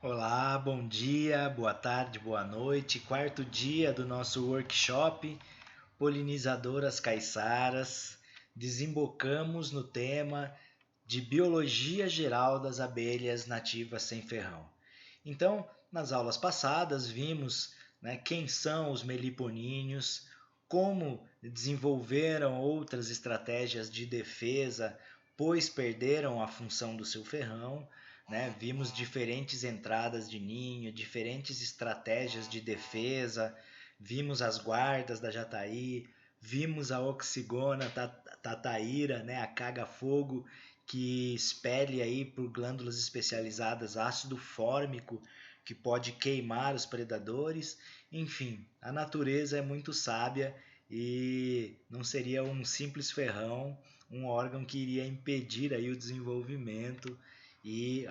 Olá, bom dia, boa tarde, boa noite. Quarto dia do nosso workshop Polinizadoras Caiçaras. Desembocamos no tema de Biologia Geral das Abelhas Nativas sem ferrão. Então, nas aulas passadas, vimos, quem são os meliponíneos, como desenvolveram outras estratégias de defesa, pois perderam a função do seu ferrão. Vimos diferentes entradas de ninho, diferentes estratégias de defesa, vimos as guardas da jataí, vimos a oxigona tataíra, a caga-fogo, que expele aí por glândulas especializadas ácido fórmico que pode queimar os predadores. Enfim, a natureza é muito sábia e não seria um simples ferrão, um órgão que iria impedir aí o desenvolvimento e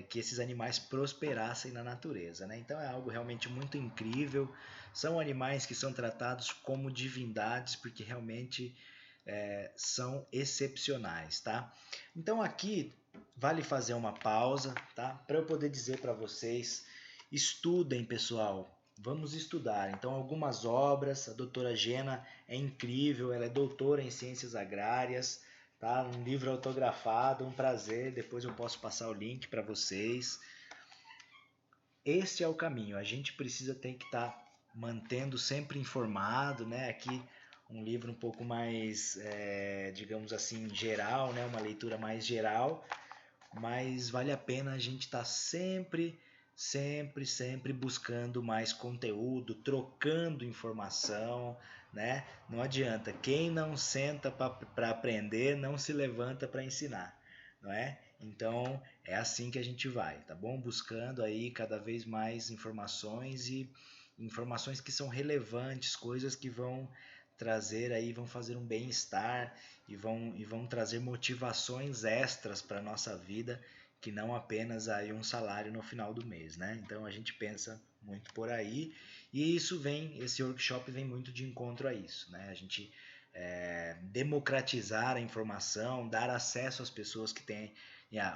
que esses animais prosperassem na natureza, né? Então é algo realmente muito incrível. São animais que são tratados como divindades porque realmente são excepcionais, tá? Então aqui vale fazer uma pausa, tá? Para eu poder dizer para vocês, estudem, pessoal. Vamos estudar. Então algumas obras, a doutora Gena é incrível, ela é doutora em ciências agrárias, tá? Um livro autografado, um prazer. Depois eu posso passar o link para vocês. Este é o caminho. A gente precisa ter que estar mantendo sempre informado, né? Aqui um livro um pouco mais, digamos assim, geral, né? Uma leitura mais geral, mas vale a pena a gente estar sempre buscando mais conteúdo, trocando informação, né? Não adianta, quem não senta para aprender não se levanta para ensinar, não é? Então é assim que a gente vai, tá bom? Buscando aí cada vez mais informações e informações que são relevantes, coisas que vão trazer aí, vão fazer um bem-estar e vão trazer motivações extras para a nossa vida, que não apenas aí um salário no final do mês, né? Então a gente pensa muito por aí e esse workshop vem muito de encontro a isso, né? A gente democratizar a informação, dar acesso às pessoas que têm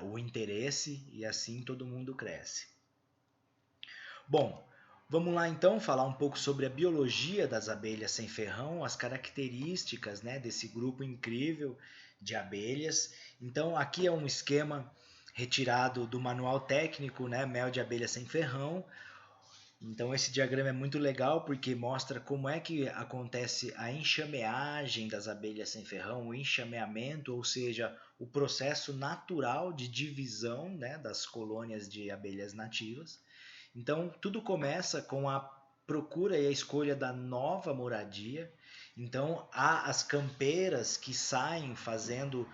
o interesse e assim todo mundo cresce. Bom, vamos lá então falar um pouco sobre a biologia das abelhas sem ferrão, as características, desse grupo incrível de abelhas. Então aqui é um esquema retirado do manual técnico, Mel de abelha sem ferrão. Então esse diagrama é muito legal porque mostra como é que acontece a enxameagem das abelhas sem ferrão, o enxameamento, ou seja, o processo natural de divisão, das colônias de abelhas nativas. Então, tudo começa com a procura e a escolha da nova moradia. Então, há as campeiras que saem fazendo,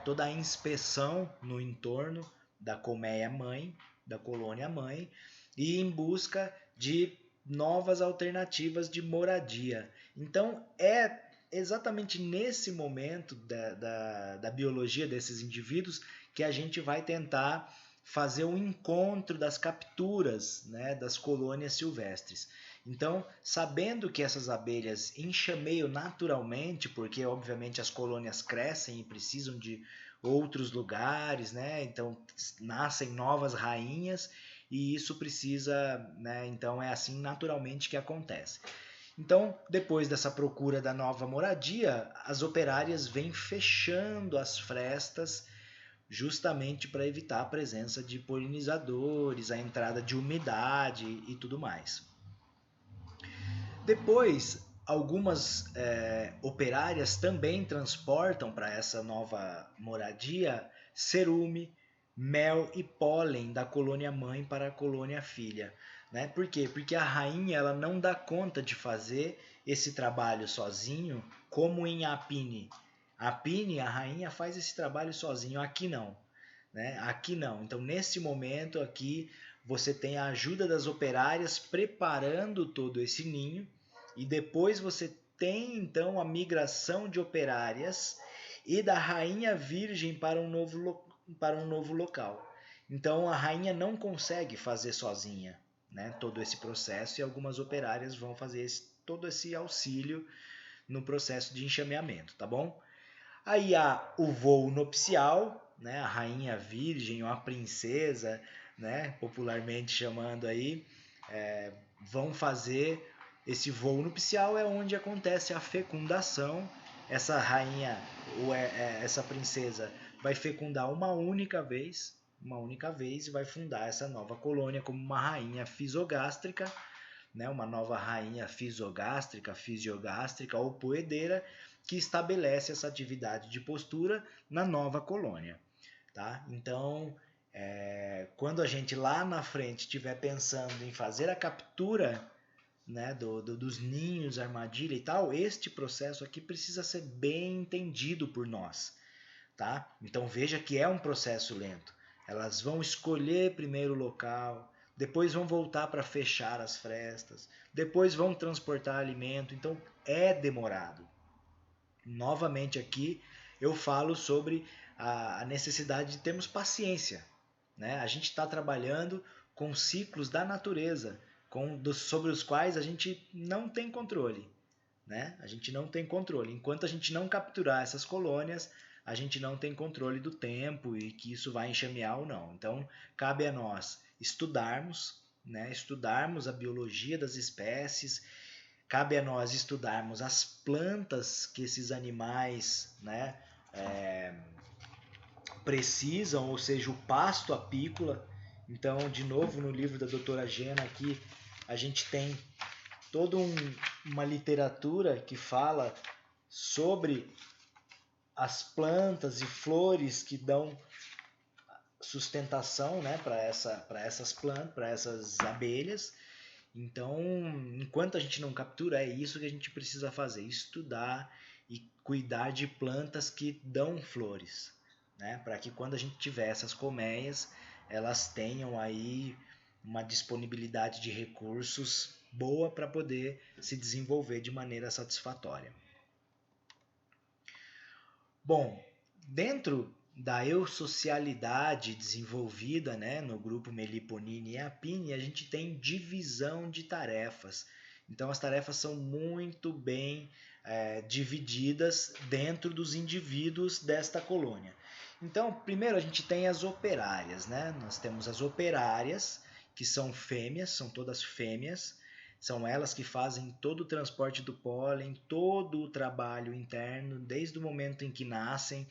toda a inspeção no entorno da colmeia mãe, da colônia mãe, e em busca de novas alternativas de moradia. Então, é exatamente nesse momento da biologia desses indivíduos que a gente vai tentar fazer um encontro das capturas, das colônias silvestres. Então, sabendo que essas abelhas enxameiam naturalmente, porque obviamente as colônias crescem e precisam de outros lugares, então nascem novas rainhas e isso precisa, então é assim naturalmente que acontece. Então, depois dessa procura da nova moradia, as operárias vêm fechando as frestas justamente para evitar a presença de polinizadores, a entrada de umidade e tudo mais. Depois, algumas operárias também transportam para essa nova moradia cerume, mel e pólen da colônia mãe para a colônia filha. Por quê? Porque a rainha ela não dá conta de fazer esse trabalho sozinho, como em Apine. Apine, a rainha faz esse trabalho sozinho, aqui não. Aqui não. Então, nesse momento aqui, você tem a ajuda das operárias preparando todo esse ninho e depois você tem então a migração de operárias e da rainha virgem para um novo local. Então a rainha não consegue fazer sozinha, todo esse processo e algumas operárias vão fazer todo esse auxílio no processo de enxameamento, tá bom? Aí há o voo nupcial, né, a rainha virgem ou a princesa, né, popularmente chamando aí, vão fazer esse voo nupcial, é onde acontece a fecundação. Essa rainha ou essa princesa vai fecundar uma única vez e vai fundar essa nova colônia como uma rainha fisogástrica, né, uma nova rainha fisiogástrica ou poedeira que estabelece essa atividade de postura na nova colônia. Tá? Então, quando a gente lá na frente estiver pensando em fazer a captura, né, dos ninhos, armadilha e tal, este processo aqui precisa ser bem entendido por nós. Tá? Então veja que é um processo lento. Elas vão escolher primeiro o local, depois vão voltar para fechar as frestas, depois vão transportar alimento, então é demorado. Novamente aqui eu falo sobre a necessidade de termos paciência. Né? A gente está trabalhando com ciclos da natureza, sobre os quais a gente não tem controle. Né? A gente não tem controle. Enquanto a gente não capturar essas colônias, a gente não tem controle do tempo e que isso vai enxamear ou não. Então, cabe a nós estudarmos, né? Estudarmos a biologia das espécies, cabe a nós estudarmos as plantas que esses animais, né, precisam, ou seja, o pasto apícola. Então, de novo, no livro da doutora Gena aqui, a gente tem toda uma literatura que fala sobre as plantas e flores que dão sustentação, né, para essas plantas, para essas abelhas. Então, enquanto a gente não captura, é isso que a gente precisa fazer: estudar e cuidar de plantas que dão flores, né, para que quando a gente tiver essas colmeias, elas tenham aí uma disponibilidade de recursos boa para poder se desenvolver de maneira satisfatória. Bom, dentro da eusocialidade desenvolvida, né, no grupo Meliponiene e Apine, a gente tem divisão de tarefas. Então, as tarefas são muito bem divididas dentro dos indivíduos desta colônia. Então, primeiro a gente tem as operárias, né? Nós temos as operárias, que são fêmeas, são todas fêmeas, são elas que fazem todo o transporte do pólen, todo o trabalho interno, desde o momento em que nascem,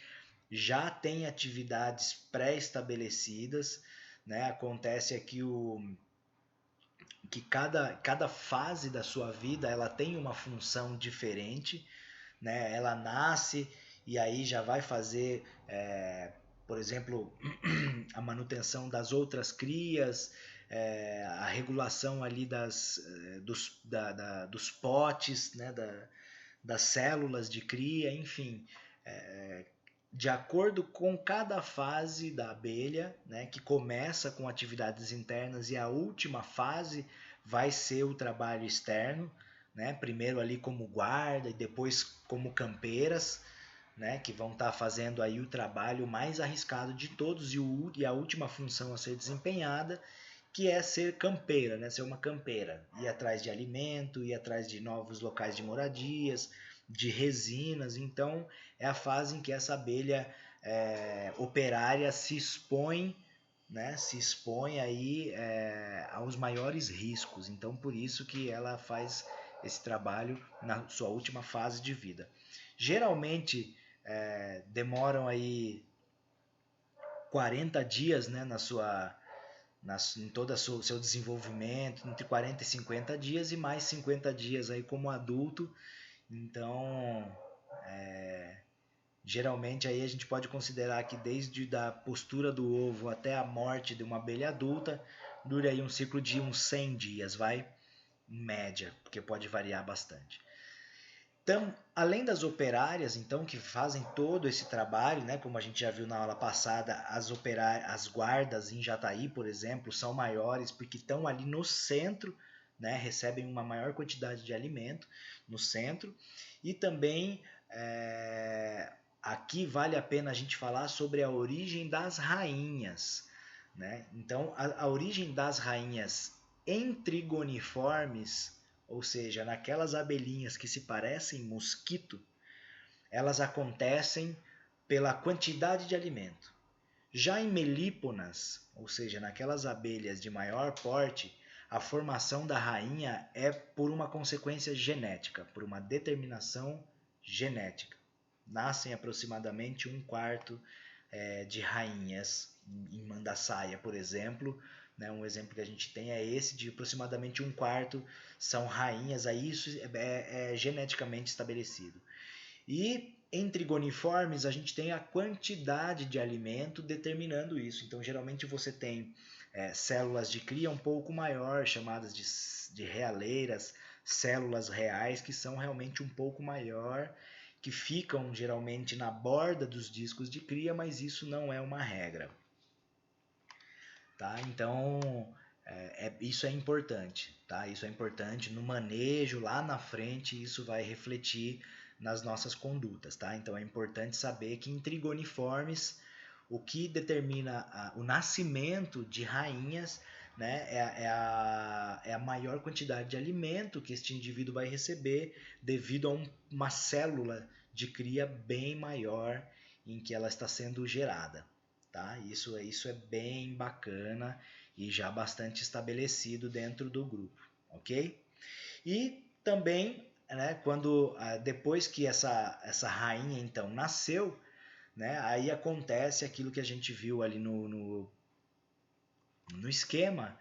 já tem atividades pré-estabelecidas, né? Acontece aqui que cada fase da sua vida ela tem uma função diferente, né? Ela nasce e aí já vai fazer, por exemplo, a manutenção das outras crias, a regulação ali dos potes, né? Das células de cria, enfim, de acordo com cada fase da abelha, né, que começa com atividades internas e a última fase vai ser o trabalho externo, né, primeiro ali como guarda e depois como campeiras, né, que vão estar fazendo aí o trabalho mais arriscado de todos e a última função a ser desempenhada, que é ser campeira, né, ser uma campeira, ir atrás de alimento, ir atrás de novos locais de moradias, de resinas. Então é a fase em que essa abelha operária se expõe, né, se expõe aí aos maiores riscos. Então por isso que ela faz esse trabalho na sua última fase de vida. Geralmente demoram aí 40 dias, né, em todo o seu desenvolvimento, entre 40 e 50 dias e mais 50 dias aí como adulto. Então, geralmente aí a gente pode considerar que desde a postura do ovo até a morte de uma abelha adulta, dura aí um ciclo de uns 100 dias, vai, em média, porque pode variar bastante. Então, além das operárias, então, que fazem todo esse trabalho, né, como a gente já viu na aula passada, as guardas em Jataí, por exemplo, são maiores porque estão ali no centro, né, recebem uma maior quantidade de alimento no centro. E também aqui vale a pena a gente falar sobre a origem das rainhas, né? Então, a origem das rainhas entrigoniformes, ou seja, naquelas abelhinhas que se parecem mosquito, elas acontecem pela quantidade de alimento. Já em melíponas, ou seja, naquelas abelhas de maior porte, a formação da rainha é por uma consequência genética, por uma determinação genética. Nascem aproximadamente um quarto de rainhas em Mandaçaia, por exemplo. Né? Um exemplo que a gente tem é esse, de aproximadamente um quarto são rainhas, aí isso é geneticamente estabelecido. E em trigoniformes a gente tem a quantidade de alimento determinando isso. Então geralmente você tem células de cria um pouco maior, chamadas de realeiras, células reais, que são realmente um pouco maior, que ficam geralmente na borda dos discos de cria, mas isso não é uma regra. Tá? Então isso é importante. Tá? Isso é importante no manejo, lá na frente isso vai refletir nas nossas condutas. Tá? Então é importante saber que em trigoniformes o que determina o nascimento de rainhas, né, é a maior quantidade de alimento que este indivíduo vai receber devido a uma célula de cria bem maior em que ela está sendo gerada. Tá? Isso é bem bacana e já bastante estabelecido dentro do grupo, ok? E também, né, quando depois que essa rainha então nasceu, né, aí acontece aquilo que a gente viu ali no esquema,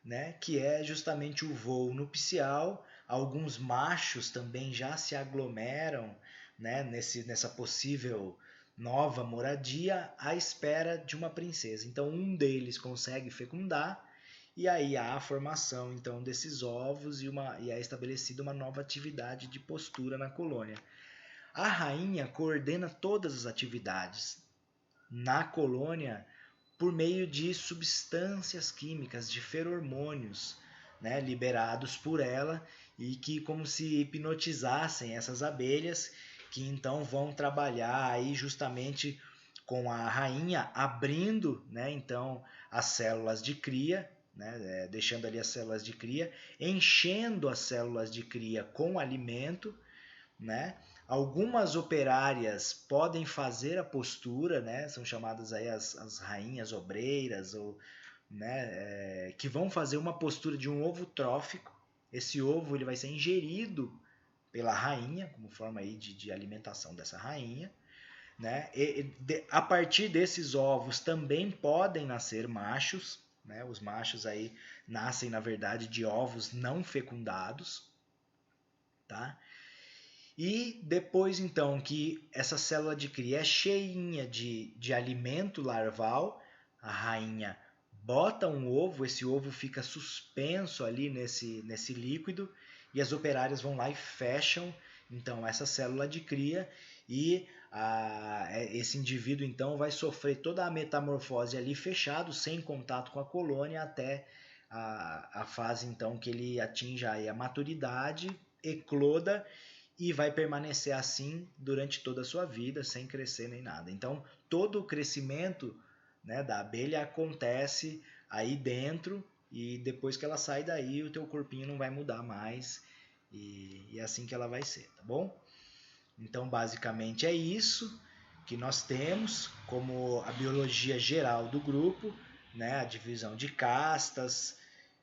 né, que é justamente o voo nupcial. Alguns machos também já se aglomeram, né, nessa possível nova moradia à espera de uma princesa. Então um deles consegue fecundar e aí há a formação então desses ovos e é estabelecida uma nova atividade de postura na colônia. A rainha coordena todas as atividades na colônia por meio de substâncias químicas, de feromônios, né, liberados por ela e que como se hipnotizassem essas abelhas, que então vão trabalhar aí justamente com a rainha abrindo, né, então as células de cria, né, deixando ali as células de cria, enchendo as células de cria com alimento, né? Algumas operárias podem fazer a postura, né? São chamadas aí as rainhas obreiras, ou, né? Que vão fazer uma postura de um ovo trófico. Esse ovo ele vai ser ingerido pela rainha, como forma aí de alimentação dessa rainha. Né? A partir desses ovos também podem nascer machos. Né? Os machos aí nascem, na verdade, de ovos não fecundados. Tá? E depois, então, que essa célula de cria é cheinha de alimento larval, a rainha bota um ovo, esse ovo fica suspenso ali nesse líquido, e as operárias vão lá e fecham, então, essa célula de cria, e esse indivíduo, então, vai sofrer toda a metamorfose ali fechado, sem contato com a colônia, até a fase, então, que ele atinja aí a maturidade, ecloda, e vai permanecer assim durante toda a sua vida, sem crescer nem nada. Então, todo o crescimento, né, da abelha acontece aí dentro, e depois que ela sai daí, o teu corpinho não vai mudar mais, e é assim que ela vai ser, tá bom? Então, basicamente é isso que nós temos como a biologia geral do grupo, né, a divisão de castas,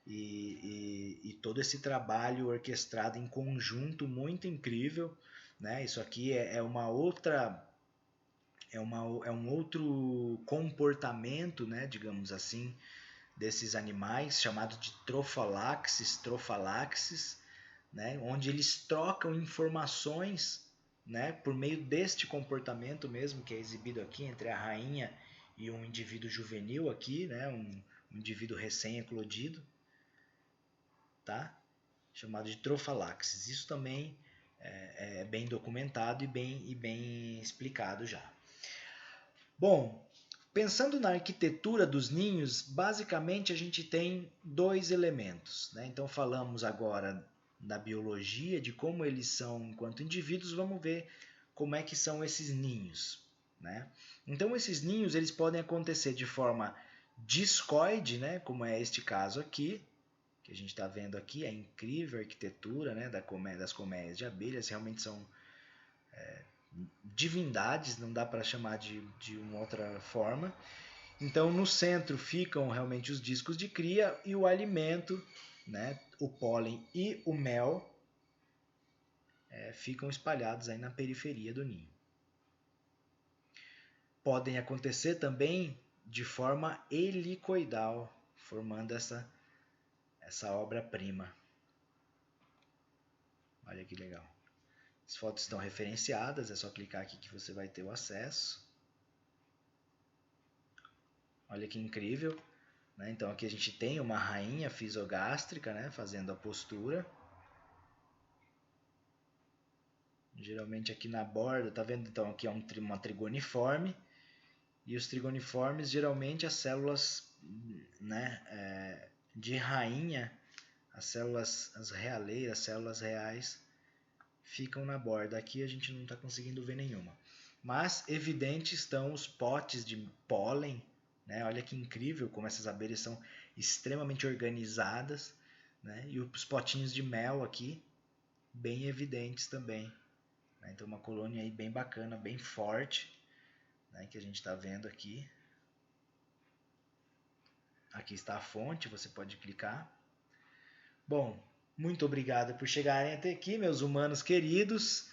e todo esse trabalho orquestrado em conjunto muito incrível, né? Isso aqui é uma outra é um outro comportamento, né, digamos assim, desses animais chamado de trofalaxis, né, onde eles trocam informações, né, por meio deste comportamento mesmo que é exibido aqui entre a rainha e um indivíduo juvenil aqui, né, um indivíduo recém-eclodido. Tá? Chamado de trofalaxis. Isso também é bem documentado e bem explicado já. Bom, pensando na arquitetura dos ninhos, basicamente a gente tem dois elementos. Né? Então falamos agora da biologia, de como eles são enquanto indivíduos, vamos ver como é que são esses ninhos. Né? Então esses ninhos eles podem acontecer de forma discoide, né? Como é este caso aqui, que a gente está vendo aqui, a incrível arquitetura, né, das colmeias de abelhas, realmente são divindades, não dá para chamar de uma outra forma. Então, no centro ficam realmente os discos de cria e o alimento, né, o pólen e o mel, ficam espalhados aí na periferia do ninho. Podem acontecer também de forma helicoidal, formando essa obra-prima. Olha que legal. As fotos estão referenciadas, é só clicar aqui que você vai ter o acesso. Olha que incrível. Né? Então aqui a gente tem uma rainha fisogástrica, né, fazendo a postura. Geralmente aqui na borda, tá vendo? Então aqui é uma trigoniforme. E os trigoniformes, geralmente as células, né, de rainha, as células, as realeiras, células reais, ficam na borda. Aqui a gente não está conseguindo ver nenhuma. Mas evidentes estão os potes de pólen, né? Olha que incrível como essas abelhas são extremamente organizadas, né? E os potinhos de mel aqui, bem evidentes também. Né? Então uma colônia aí bem bacana, bem forte, né? Que a gente está vendo aqui. Aqui está a fonte, você pode clicar. Bom, muito obrigado por chegarem até aqui, meus humanos queridos.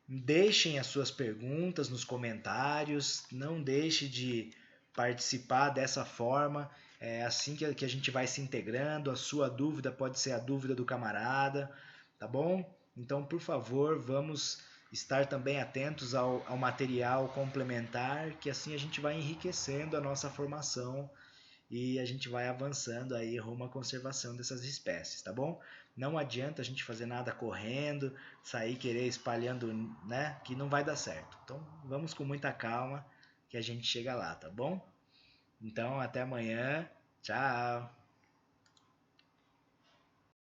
Deixem as suas perguntas nos comentários, não deixe de participar dessa forma. É assim que a gente vai se integrando. A sua dúvida pode ser a dúvida do camarada, tá bom? Então, por favor, vamos estar também atentos ao material complementar, que assim a gente vai enriquecendo a nossa formação e a gente vai avançando aí rumo à conservação dessas espécies, tá bom? Não adianta a gente fazer nada correndo, sair querer espalhando, né? Que não vai dar certo. Então vamos com muita calma que a gente chega lá, tá bom? Então até amanhã. Tchau!